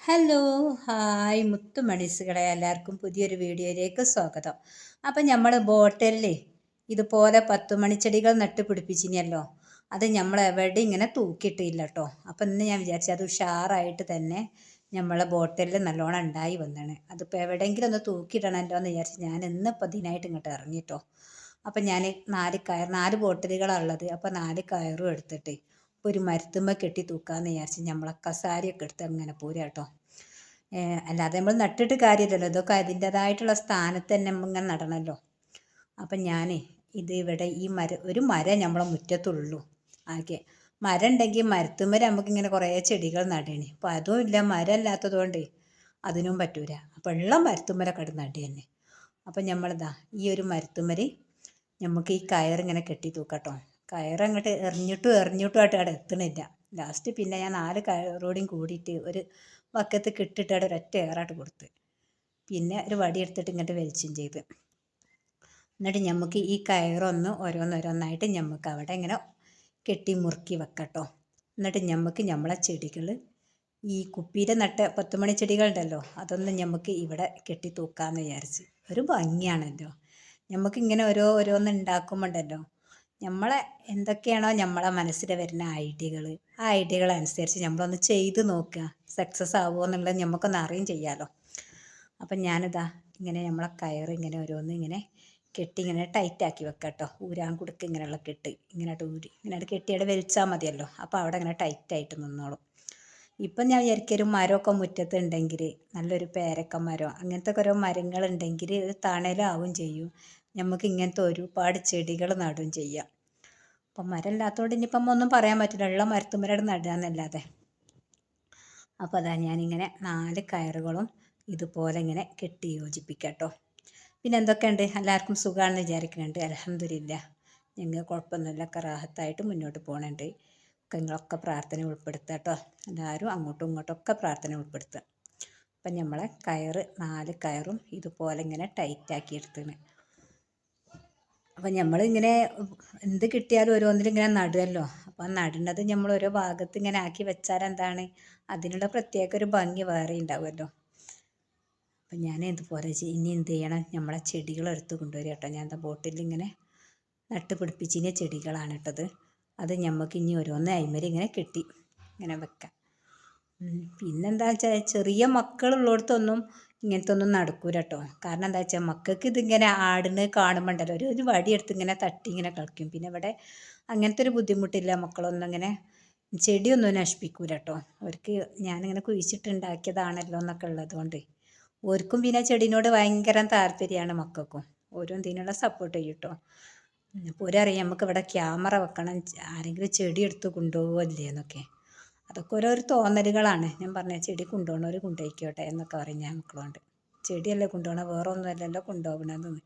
Hello, hi മുത്തുമണീസുകളെ, എല്ലാവർക്കും പുതിയൊരു വീഡിയോയിലേക്ക് സ്വാഗതം. അപ്പം നമ്മൾ ബോട്ടിലിൽ ഇതുപോലെ 10 മണിച്ചെടികൾ നട്ട് പിടിപ്പിച്ചിനല്ലോ. അത് നമ്മൾ എവിടെ ഇങ്ങനെ തൂക്കിയിട്ടില്ല കേട്ടോ. അപ്പം ഇന്ന് ഞാൻ വിചാരിച്ചു അത് ഉഷാറായിട്ട് തന്നെ നമ്മളെ ബോട്ടിലിൽ നല്ലോണം ഉണ്ടായി വന്നാണ്. അതിപ്പോൾ എവിടെയെങ്കിലും ഒന്ന് തൂക്കിയിടണമല്ലോ എന്ന് വിചാരിച്ച് ഞാൻ ഇന്നിപ്പോൾ ഇതിനായിട്ട് ഇങ്ങോട്ട് ഇറങ്ങിട്ടോ. അപ്പം ഞാൻ 4 ബോട്ടിലുകളാണ് ഉള്ളത്. അപ്പോൾ 4 കയറും എടുത്തിട്ട് ഒരു മരത്തുമ്മ കെട്ടി തൂക്കാമെന്ന് വിചാരിച്ച് നമ്മളെ കസാരയൊക്കെ എടുത്ത് അങ്ങനെ പോരാ കേട്ടോ. അല്ലാതെ നമ്മൾ നട്ടിട്ട് കാര്യമില്ലല്ലോ, ഇതൊക്കെ അതിൻ്റെതായിട്ടുള്ള സ്ഥാനത്ത് തന്നെ ഇങ്ങനെ നടണമല്ലോ. അപ്പം ഞാൻ ഇത് ഇവിടെ ഒരു മരം നമ്മളെ മുറ്റത്തുള്ളൂ. ആകെ മരം ഉണ്ടെങ്കിൽ മരത്തുമ്മ നമുക്കിങ്ങനെ കുറേ ചെടികൾ നടണേ. അപ്പോൾ അതും ഇല്ല, മരം അല്ലാത്തതുകൊണ്ട് അതിനും പറ്റൂല. അപ്പോൾ ഉള്ള മരത്തുമ്മലൊക്കെ അത് നട തന്നെ. അപ്പം നമ്മളിതാ ഈ ഒരു മരത്തുമ്മൽ നമുക്ക് ഈ കയറിങ്ങനെ കെട്ടി തൂക്കട്ടോ. കയറങ്ങോട്ട് എറിഞ്ഞിട്ടും ആയിട്ട് അവിടെ എത്തണില്ല. ലാസ്റ്റ് പിന്നെ ഞാൻ 4 കയറോടെയും കൂടിയിട്ട് ഒരു ബക്കത്ത് കിട്ടിട്ട് അവിടെ ഒരൊറ്റ ഏറാട്ട് കൊടുത്ത്, പിന്നെ ഒരു വടി എടുത്തിട്ട് ഇങ്ങോട്ട് വലിച്ചും ചെയ്ത്. എന്നിട്ട് നമുക്ക് ഈ കയറൊന്ന് ഓരോന്നോരോന്നായിട്ട് നമുക്ക് അവിടെ ഇങ്ങനെ കെട്ടി മുറുക്കി വെക്കട്ടോ. എന്നിട്ട് നമുക്ക് നമ്മളെ ചെടികൾ ഈ കുപ്പിയിൽ നട്ട 10 മണിച്ചെടികളുണ്ടല്ലോ, അതൊന്നും നമുക്ക് ഇവിടെ കെട്ടി തൂക്കാമെന്ന് വിചാരിച്ച്. ഒരു ഭംഗിയാണല്ലോ നമുക്കിങ്ങനെ ഓരോന്ന് ഉണ്ടാക്കുമ്പോണ്ടല്ലോ, നമ്മളെ എന്തൊക്കെയാണോ നമ്മളെ മനസ്സിൽ വരുന്ന ആ ഐഡിയകൾ അനുസരിച്ച് നമ്മളൊന്ന് ചെയ്ത് നോക്കുക. സക്സസ് ആവുമോ എന്നുള്ളത് നമുക്കൊന്ന് അറിയും ചെയ്യാമല്ലോ. അപ്പം ഞാനിതാ ഇങ്ങനെ നമ്മളെ കയറ് ഇങ്ങനെ ഓരോന്ന് ഇങ്ങനെ കെട്ടി ഇങ്ങനെ ടൈറ്റാക്കി വെക്കാം കേട്ടോ. ഊരാൻ കൊടുക്ക് ഇങ്ങനെയുള്ള കെട്ട് ഇങ്ങനെ ഊരി ഇങ്ങനെ കെട്ടിയുടെ വലിച്ചാൽ മതിയല്ലോ. അപ്പോൾ അവിടെ ഇങ്ങനെ ടൈറ്റായിട്ട് നിന്നോളും. ഇപ്പം ഞാൻ വിചാരിക്കൊരു മരമൊക്കെ മുറ്റത്തുണ്ടെങ്കിൽ, നല്ലൊരു പേരക്ക മരം അങ്ങനത്തെ ഓരോ മരങ്ങളുണ്ടെങ്കിൽ തണലാവും ചെയ്യും. നമുക്ക് ഇങ്ങനത്തെ ഒരുപാട് ചെടികൾ നടുകയും ചെയ്യാം. അപ്പം മരം ഇല്ലാത്തതുകൊണ്ട് ഇനിയിപ്പം ഒന്നും പറയാൻ പറ്റില്ല, ഉള്ള മരത്തുമ്മലോട് നടുകയെന്നല്ലാതെ. അപ്പോൾ അതാ ഞാനിങ്ങനെ 4 കയറുകളും ഇതുപോലെ ഇങ്ങനെ കെട്ടി യോജിപ്പിക്കാം കേട്ടോ. പിന്നെ എന്തൊക്കെയുണ്ട്, എല്ലാവർക്കും സുഖമാണെന്ന് വിചാരിക്കുന്നുണ്ട്. അൽഹംദുലില്ലാഹ്, ഞങ്ങൾ കുഴപ്പമൊന്നുമില്ല, റാഹത്തായിട്ട് മുന്നോട്ട് പോകുന്നുണ്ട്. നിങ്ങളൊക്കെ പ്രാർത്ഥന ഉൾപ്പെടുത്തുക കേട്ടോ. എല്ലാവരും അങ്ങോട്ടും ഇങ്ങോട്ടൊക്കെ പ്രാർത്ഥന ഉൾപ്പെടുത്തുക. അപ്പം നമ്മളെ 4 കയറും ഇതുപോലെ ഇങ്ങനെ ടൈറ്റാക്കി എടുത്തിന്. അപ്പം നമ്മളിങ്ങനെ എന്ത് കിട്ടിയാലും ഓരോന്നിലിങ്ങനെ നടുമല്ലോ. അപ്പം നടുന്നത് നമ്മൾ ഓരോ ഭാഗത്ത് ഇങ്ങനെ ആക്കി വെച്ചാൽ എന്താണ്, അതിനുള്ള പ്രത്യേക ഒരു ഭംഗി വേറെ ഉണ്ടാവുമല്ലോ. അപ്പം ഞാൻ ഇതുപോലെ ഇനി എന്ത് ചെയ്യണം, നമ്മളെ ചെടികൾ എടുത്ത് കൊണ്ടുവരിക കേട്ടോ. ഞാൻ എന്താ ബോട്ടിൽ ഇങ്ങനെ നട്ട് പിടിപ്പിച്ചിന് ചെടികളാണ് ഇട്ടത്. അത് നമുക്ക് ഇനി ഓരോന്ന് അയിമേൽ ഇങ്ങനെ കെട്ടി ഇങ്ങനെ വെക്കാം. പിന്നെന്താ വെച്ചാൽ ചെറിയ മക്കളുള്ളിടത്തൊന്നും ഇങ്ങനത്തെ ഒന്നും നടക്കൂല കേട്ടോ. കാരണം എന്താ വെച്ചാൽ മക്കൾക്ക് ഇതിങ്ങനെ ആടുന്നത് കാണുമ്പോണ്ടല്ലോ ഒരു വടിയെടുത്ത് ഇങ്ങനെ തട്ടി ഇങ്ങനെ കളിക്കും. പിന്നെ ഇവിടെ അങ്ങനത്തെ ഒരു ബുദ്ധിമുട്ടില്ല, മക്കളൊന്നും ഇങ്ങനെ ചെടിയൊന്നും നശിപ്പിക്കൂല കേട്ടോ. അവർക്ക് ഞാനിങ്ങനെ കുഴിച്ചിട്ടുണ്ടാക്കിയതാണല്ലോ എന്നൊക്കെ ഉള്ളതുകൊണ്ട് ഓർക്കും പിന്നെ ചെടീനോട് ഭയങ്കര താല്പര്യമാണ് മക്കൾക്കും. ഓരോ ഇതിനുള്ള സപ്പോർട്ട് ചെയ്യും കേട്ടോ. അപ്പോൾ ഒരറിയാം നമുക്ക് ഇവിടെ ക്യാമറ വെക്കണം, ആരെങ്കിലും ചെടി എടുത്ത് കൊണ്ടുപോകല്ലേ എന്നൊക്കെ. അതൊക്കെ ഓരോരോ തോന്നലുകളാണ്. ഞാൻ പറഞ്ഞ ചെടി കൊണ്ടുപോകണവർ കൊണ്ടുപോയിക്കോട്ടെ എന്നൊക്കെ പറയും ഞാൻ മക്കളോണ്ട്. ചെടിയല്ലേ കൊണ്ടുപോകണം, വേറെ ഒന്നുമല്ലല്ലോ കൊണ്ടുപോകണമെന്ന്.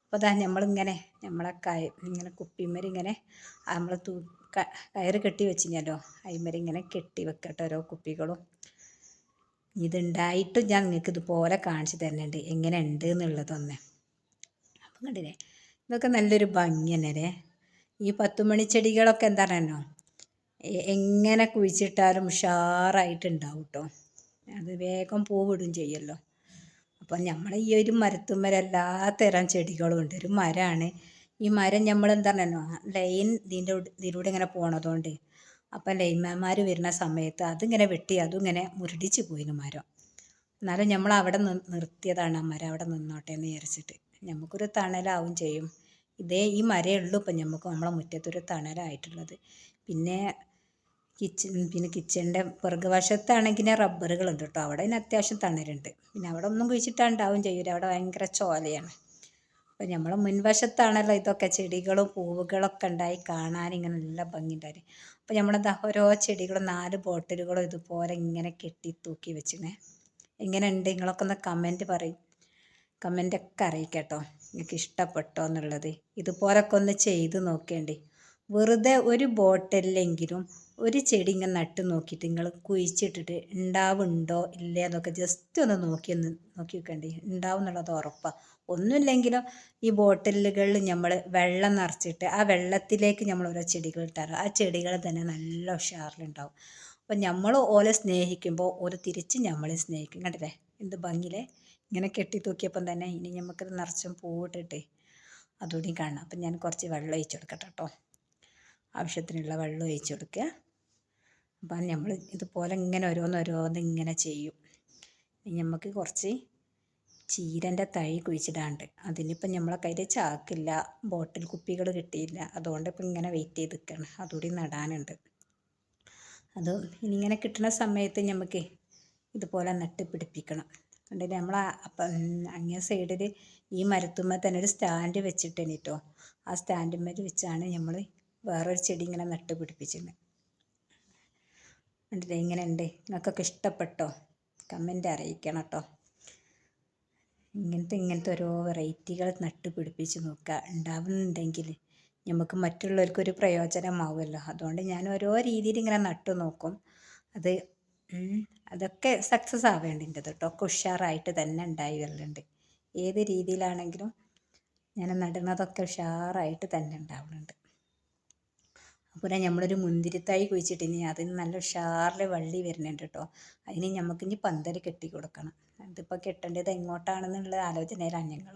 അപ്പോൾ അതാ നമ്മളിങ്ങനെ നമ്മളെ ഇങ്ങനെ കുപ്പിമേലിങ്ങനെ നമ്മൾ കയറ് കെട്ടി വെച്ചിഞ്ഞല്ലോ, അതിമേലിങ്ങനെ കെട്ടി വെക്കട്ടെ ഓരോ കുപ്പികളും. ഇതുണ്ടായിട്ടും ഞാൻ നിങ്ങൾക്ക് ഇതുപോലെ കാണിച്ചു തരുന്നുണ്ട് എങ്ങനെ ഉണ്ട് എന്നുള്ളതൊന്ന്. അപ്പം കണ്ടില്ലേ, ഇതൊക്കെ നല്ലൊരു ഭംഗി തന്നെ. ഈ 10 മണിച്ചെടികളൊക്കെ എന്താ പറയുക, എങ്ങനെ കുഴിച്ചിട്ടാലും ഉഷാറായിട്ടുണ്ടാവും കേട്ടോ. അത് വേഗം പൂവിടും ചെയ്യുമല്ലോ. അപ്പം നമ്മൾ ഈ ഒരു മരത്തുമ്മേൽ എല്ലാ തരം ചെടികളും ഉണ്ട്. ഒരു മരമാണ് ഈ മരം. നമ്മൾ എന്താ പറയുക, ലൈൻ ഇതിലൂടെ ഇങ്ങനെ പോണതുകൊണ്ട് അപ്പം ലൈൻമാന്മാർ വരുന്ന സമയത്ത് അതിങ്ങനെ വെട്ടി അതും ഇങ്ങനെ മുരടിച്ച് പോയിന് മരം. എന്നാലും നമ്മൾ അവിടെ നിർത്തിയതാണ്, ആ മരം അവിടെ നിന്നോട്ടെ എന്ന് വിചാരിച്ചിട്ട്. നമുക്കൊരു തണലാവും ചെയ്യും. ഈ മരമേ ഉള്ളൂ ഇപ്പം നമുക്ക് നമ്മളെ മുറ്റത്തൊരു തണലായിട്ടുള്ളത്. പിന്നെ കിച്ചണിൻ്റെ പിറകു വശത്താണെങ്കിൽ റബ്ബറുകളുണ്ട് കേട്ടോ. അവിടെ തന്നെ അത്യാവശ്യം തണലുണ്ട്. പിന്നെ അവിടെ ഒന്നും കുഴിച്ചിട്ടാൽ ഉണ്ടാവും ചെയ്യൂല, അവിടെ ഭയങ്കര ചോലയാണ്. അപ്പം നമ്മൾ മുൻവശത്താണല്ലോ ഇതൊക്കെ ചെടികളും പൂവുകളൊക്കെ ഉണ്ടായി കാണാൻ ഇങ്ങനെ നല്ല ഭംഗി ഉണ്ടായി. അപ്പം നമ്മളെന്താ ഓരോ ചെടികളും 4 ബോട്ടിലുകളും ഇതുപോലെ ഇങ്ങനെ കെട്ടി തൂക്കി വെച്ചിനെ. എങ്ങനെ ഉണ്ട്, നിങ്ങളൊക്കെ ഒന്ന് കമൻറ്റ് പറയും, കമൻറ്റൊക്കെ അറിയിക്കട്ടോ നിങ്ങൾക്ക് ഇഷ്ടപ്പെട്ടോ എന്നുള്ളത്. ഇതുപോലൊക്കെ ഒന്ന് ചെയ്ത് നോക്കേണ്ടി. വെറുതെ ഒരു ബോട്ടിലെങ്കിലും ഒരു ചെടി ഇങ്ങനെ നട്ട് നോക്കിയിട്ട് നിങ്ങൾ കുഴിച്ചിട്ടിട്ട് ഉണ്ടാവുണ്ടോ ഇല്ലേ എന്നൊക്കെ ജസ്റ്റ് ഒന്ന് നോക്കി നോക്കേണ്ടി. ഉണ്ടാവും എന്നുള്ളത് ഉറപ്പാണ്. ഒന്നുമില്ലെങ്കിലും ഈ ബോട്ടിലുകളിൽ നമ്മൾ വെള്ളം നിറച്ചിട്ട് ആ വെള്ളത്തിലേക്ക് നമ്മൾ ഓരോ ചെടികൾ ഇട്ടാൽ ആ ചെടികൾ തന്നെ നല്ല ഉഷാറിലുണ്ടാവും. അപ്പം നമ്മൾ ഓലെ സ്നേഹിക്കുമ്പോൾ ഓല് തിരിച്ച് നമ്മളെ സ്നേഹിക്കും. കണ്ടില്ലേ എന്ത് ഭംഗിയിലെ ഇങ്ങനെ കെട്ടി തൂക്കിയപ്പം തന്നെ. ഇനി നമുക്കത് നിറച്ചും പൂവിട്ടിട്ട് അതുകൂടി കാണാം. അപ്പം ഞാൻ കുറച്ച് വെള്ളം ഒഴിച്ച് കൊടുക്കട്ടെ കേട്ടോ. ആവശ്യത്തിനുള്ള വെള്ളം ഒഴിച്ച് കൊടുക്കുക. അപ്പം നമ്മൾ ഇതുപോലെ ഇങ്ങനെ ഓരോന്നോരോന്ന് ഇങ്ങനെ ചെയ്യും. ഇനി നമുക്ക് കുറച്ച് ചീരൻ്റെ തൈ കുഴിച്ചിടാണ്ട്. അതിനിപ്പം നമ്മളെ കയ്യിൽ ചാക്കില്ല, ബോട്ടിൽ കുപ്പികൾ കിട്ടിയില്ല. അതുകൊണ്ട് ഇപ്പം ഇങ്ങനെ വെയിറ്റ് ചെയ്ത് നിൽക്കുകയാണ്. അതുകൂടി നടാനുണ്ട്. അത് ഇനിയിങ്ങനെ കിട്ടുന്ന സമയത്ത് നമുക്ക് ഇതുപോലെ നട്ട് പിടിപ്പിക്കണം. എന്നിട്ട് നമ്മൾ അപ്പം അങ്ങേ സൈഡിൽ ഈ മരത്തുമ്മ തന്നെ ഒരു സ്റ്റാൻഡ് വെച്ചിട്ടേന് കേട്ടോ. ആ സ്റ്റാൻഡിന്മേൽ വെച്ചാണ് നമ്മൾ വേറൊരു ചെടി ഇങ്ങനെ നട്ട് പിടിപ്പിച്ചിട്ടുണ്ട്. കണ്ടില്ലേ ഇങ്ങനെ ഉണ്ട്. നിങ്ങൾക്കൊക്കെ ഇഷ്ടപ്പെട്ടോ? കമൻ്റ് അറിയിക്കണം കേട്ടോ. ഇങ്ങനത്തെ ഓരോ വെറൈറ്റികൾ നട്ട് പിടിപ്പിച്ച് നോക്കുക. ഉണ്ടാവുന്നുണ്ടെങ്കിൽ നമുക്ക് മറ്റുള്ളവർക്കൊരു പ്രയോജനമാവുമല്ലോ. അതുകൊണ്ട് ഞാൻ ഓരോ രീതിയിൽ ഇങ്ങനെ നട്ടു നോക്കും. അത് അതൊക്കെ സക്സസ് ആവേണ്ടത് കേട്ടോ. ഒക്കെ ഉഷാറായിട്ട് തന്നെ ഉണ്ടായി വരുന്നുണ്ട്. ഏത് രീതിയിലാണെങ്കിലും ഞാൻ നടുന്നതൊക്കെ ഉഷാറായിട്ട് തന്നെ ഉണ്ടാവുന്നുണ്ട്. അതുപോലെ നമ്മളൊരു മുന്തിരിത്തായി കുഴിച്ചിട്ടിനി അതിന് നല്ല ഉഷാറിൽ വള്ളി വരുന്നുണ്ട് കേട്ടോ. അതിന് നമുക്കിനി പന്തൽ കെട്ടി കൊടുക്കണം. അതിപ്പോൾ കെട്ടേണ്ടത് എങ്ങോട്ടാണെന്നുള്ള ആലോചനയിലാണ് ഞങ്ങൾ.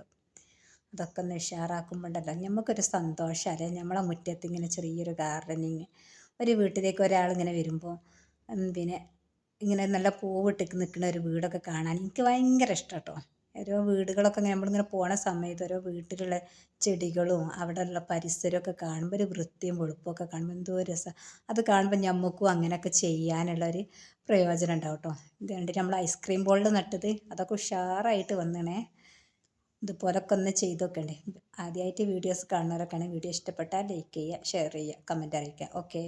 അതൊക്കെ ഒന്ന് ഉഷാറാക്കുമ്പോണ്ടല്ലോ നമുക്കൊരു സന്തോഷമല്ലേ. നമ്മളെ മുറ്റത്ത് ഇങ്ങനെ ചെറിയൊരു ഗാർഡനിങ്, ഒരു വീട്ടിലേക്ക് ഒരാളിങ്ങനെ വരുമ്പോൾ പിന്നെ ഇങ്ങനെ നല്ല പൂവിട്ട് നിൽക്കുന്ന ഒരു വീടൊക്കെ കാണാൻ എനിക്ക് ഭയങ്കര ഇഷ്ടം കേട്ടോ. ഓരോ വീടുകളൊക്കെ ഇങ്ങനെ നമ്മളിങ്ങനെ പോണ സമയത്ത് ഓരോ വീട്ടിലുള്ള ചെടികളും അവിടെയുള്ള പരിസരമൊക്കെ കാണുമ്പോൾ ഒരു വൃത്തിയും വെളുപ്പമൊക്കെ കാണുമ്പോൾ എന്തോ രസം. അത് കാണുമ്പോൾ നമുക്കും അങ്ങനെയൊക്കെ ചെയ്യാനുള്ളൊരു പ്രയോജനം ഉണ്ടാവും കേട്ടോ. ഇത് കണ്ടിട്ട് നമ്മൾ ഐസ്ക്രീം ബോളിൽ നട്ടത് അതൊക്കെ ഉഷാറായിട്ട് വന്നണേ. ഇതുപോലൊക്കെ ഒന്ന് ചെയ്ത് നോക്കണ്ടേ. ആദ്യമായിട്ട് വീഡിയോസ് കാണുന്നവരൊക്കെയാണെങ്കിൽ വീഡിയോ ഇഷ്ടപ്പെട്ടാൽ ലൈക്ക് ചെയ്യുക, ഷെയർ ചെയ്യുക, കമൻറ്റ് അറിയിക്കുക. ഓക്കെ.